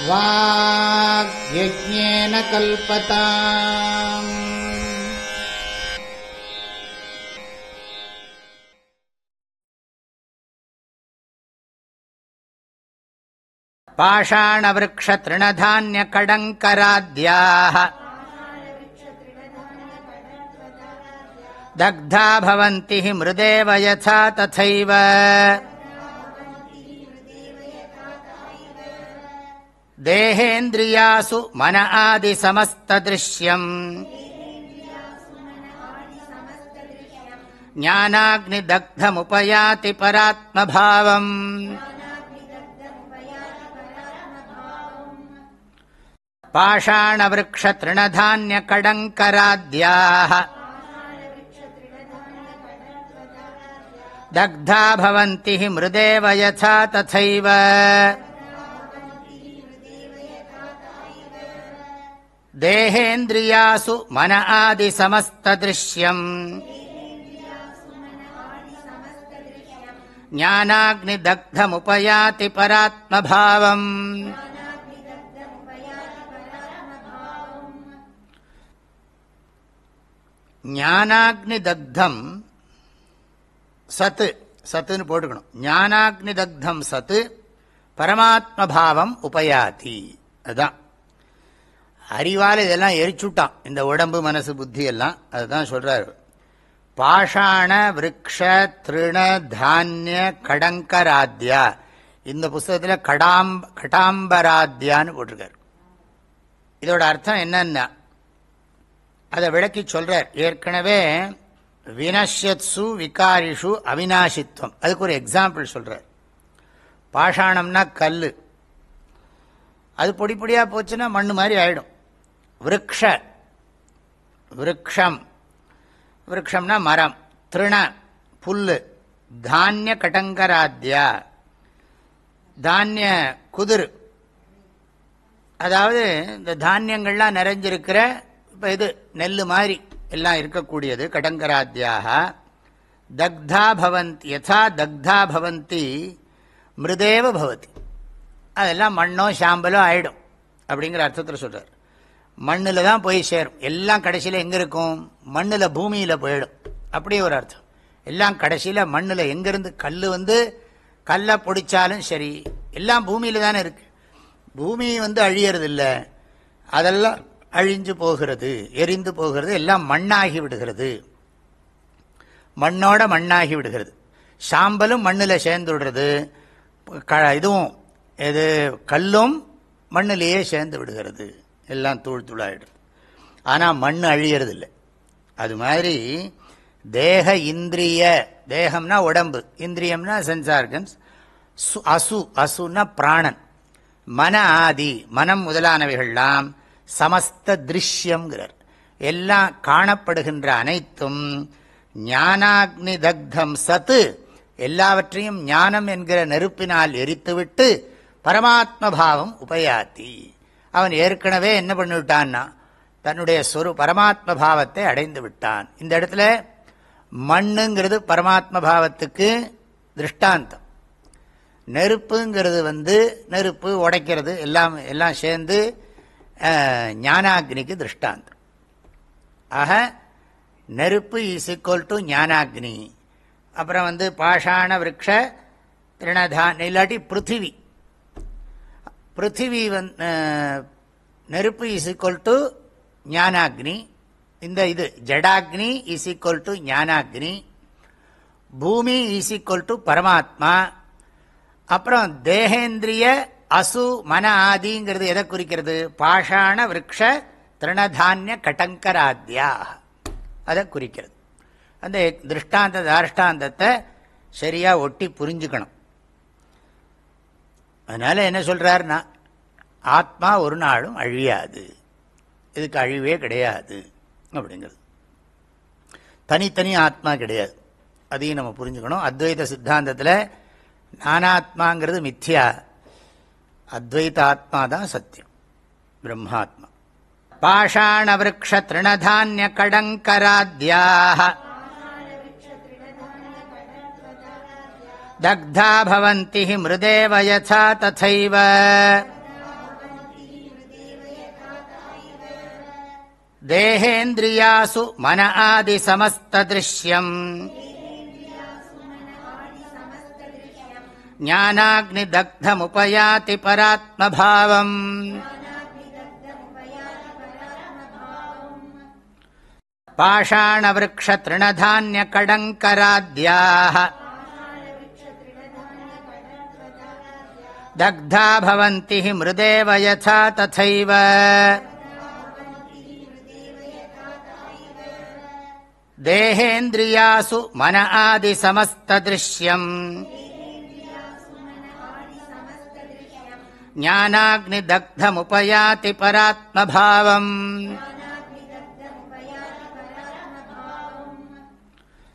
வாக்யஜ்ஞேன கல்பதாம். பாஷாணவ்ருக்ஷத்ருணதான்யகடங்கராத்யாः தக்தா பவந்தி மிருதேவ யதா ததைவ தேஹேந்திரியாசு மன ஆதி சமஸ்தத்ருஷ்யம் ஞானாக்னி தக்தமுபயாதி பராத்மபாவம். பாஷாணவ்ருக்ஷத்ருணதான்யகடங்கராத்யாः தக்தா பவந்தி மிருதேவ யதா ததைவ தேஹேந்திரியாசு மன ஆதி சமஸ்தத்ருஷ்யம் ஞானாக்னி தக்தமுபயாதி பராத்மபாவம். ஞானாக்னி தக்தம் சத்து, சத்துன்னு போட்டுக்கணும். ஞானாக்னி தக்தம் சத்து பரமாத்மபாவம் உபயாதி. அதுதான் அறிவால் இதெல்லாம் எரிச்சுட்டான், இந்த உடம்பு மனசு புத்தி எல்லாம். அதுதான் சொல்றாரு. பாஷாண விருக்ஷ திருண தானிய கடங்கராத்யா. இந்த புஸ்தகத்தில் கடாம்பராத்யான்னு போட்டிருக்காரு. இதோட அர்த்தம் என்னன்னா அதை விளக்கி சொல்றார். ஏற்கனவே வினஷ்யத்சு விகாரிஷு அவிநாசித்வம், அதுக்கு ஒரு எக்ஸாம்பிள் சொல்றார். பாஷாணம்னா கல், அது பொடி பொடியாக போச்சுன்னா மண்ணு மாதிரி ஆயிடும். விருக்ஷ விருக்ஷம், விருக்ஷம்னா மரம், திருண புல், தானிய கடங்கராத்யா தானிய குதிர், அதாவது இந்த தானியங்கள்லாம் நிறைஞ்சிருக்கிற இப்போ இது நெல் மாதிரி எல்லாம் இருக்கக்கூடியது. கடங்கராத்யாக தக்தா பவந்தி யதா தக்தா பவந்தி மிருதேவ பவதி. அதெல்லாம் மண்ணோ சாம்பலோ ஆயிடும் அப்படிங்கிற அர்த்தத்தில் சொல்கிறார். மண்ணில் தான் போய் சேரும் எல்லாம். கடைசியில் எங்கே இருக்கும்? மண்ணில், பூமியில் போயிடும். அப்படியே ஒரு அர்த்தம். எல்லாம் கடைசியில் மண்ணில். எங்கேருந்து கல் கல்லை பிடிச்சாலும் சரி, எல்லாம் பூமியில் தானே இருக்கு. பூமி அழியறது இல்லை, அதெல்லாம் அழிஞ்சு போகிறது, எரிந்து போகிறது, எல்லாம் மண்ணாகி விடுகிறது. மண்ணோட மண்ணாகி விடுகிறது. சாம்பலும் மண்ணில் சேர்ந்து விடுறது. இதுவும் இது கல்லும் மண்ணிலேயே சேர்ந்து விடுகிறது. எல்லாம் தூள் தூளாயிடுது. ஆனால் மண் அழியறது இல்லை. அது மாதிரி தேக இந்திரிய, தேகம்னா உடம்பு, இந்திரியம்னா சென்ஸ் ஆர்கன்ஸ், அசு அசுன்னா பிராணன், மன ஆதி மனம் முதலானவைகள்லாம் சமஸ்த திருஷ்யம்ங்கிறார். எல்லாம் காணப்படுகின்ற அனைத்தும் ஞானாக்னி தக்தம் சத்து, எல்லாவற்றையும் ஞானம் என்கிற நெருப்பினால் எரித்துவிட்டு பரமாத்மபாவம் உபயாத்தி. அவன் ஏற்கனவே என்ன பண்ணிவிட்டான்னா தன்னுடைய பரமாத்ம பாவத்தை அடைந்து விட்டான். இந்த இடத்துல மண்ணுங்கிறது பரமாத்ம பாவத்துக்கு திருஷ்டாந்தம். நெருப்புங்கிறது நெருப்பு உடைக்கிறது, எல்லாம் சேர்ந்து ஞானாக்னிக்கு திருஷ்டாந்தம். ஆக நெருப்பு இஸ் ஈக்குவல் டு ஞானாக்னி. அப்புறம் பாஷாண விருக்ஷ திருணதான், இல்லாட்டி பிருத்திவி. பிருத்திவி நெருப்பு இஸ் ஈக்குவல் டு ஞானாக்னி. இந்த இது ஜடாக்னி இஸ் ஈக்குவல் டு ஞானாக்னி. பூமி இஸ் ஈக்குவல் டு பரமாத்மா. அப்புறம் தேகேந்திரிய அசு மன ஆதிங்கிறது எதை குறிக்கிறது? பாஷாண விருக்ஷ திருணதானிய கடங்கராத்யா, அதை குறிக்கிறது. அந்த திருஷ்டாந்த தாஷ்டாந்தத்தை சரியா ஒட்டி புரிஞ்சுக்கணும். அதனால என்ன சொல்றாருன்னா, ஆத்மா ஒரு நாளும் அழியாது, இதுக்கு அழிவே கிடையாது அப்படிங்கிறது. தனித்தனி ஆத்மா கிடையாது, அதையும் நம்ம புரிஞ்சுக்கணும். அத்வைத சித்தாந்தத்தில் நானாத்மாங்கிறது மித்யா, அத்வைத ஆத்மா தான் சத்தியம், பிரம்மாத்மா. பாஷாண விருக்ஷ திருணதானிய கடங்கராத்யாஹ தக்தா பவந்தி மிருதேவ யதா ததைவ தேஹேந்திரியாசு மன ஆதி சமஸ்தத்ருஷ்யம் ஞானாக்னி தக்தமுபயாதி பராத்மபாவம். பாஷாணவ்ருக்ஷ த்ருணதான்ய கடங்கராத்யாः தக்தா பவந்தி மிருதேவ யதா ததைவ. தேஹேந்திரியாசு மன ஆதி சமஸ்தத்ருஷ்யம் ஞானாக்னி தக்தமுபயாதி பராத்மபாவம்.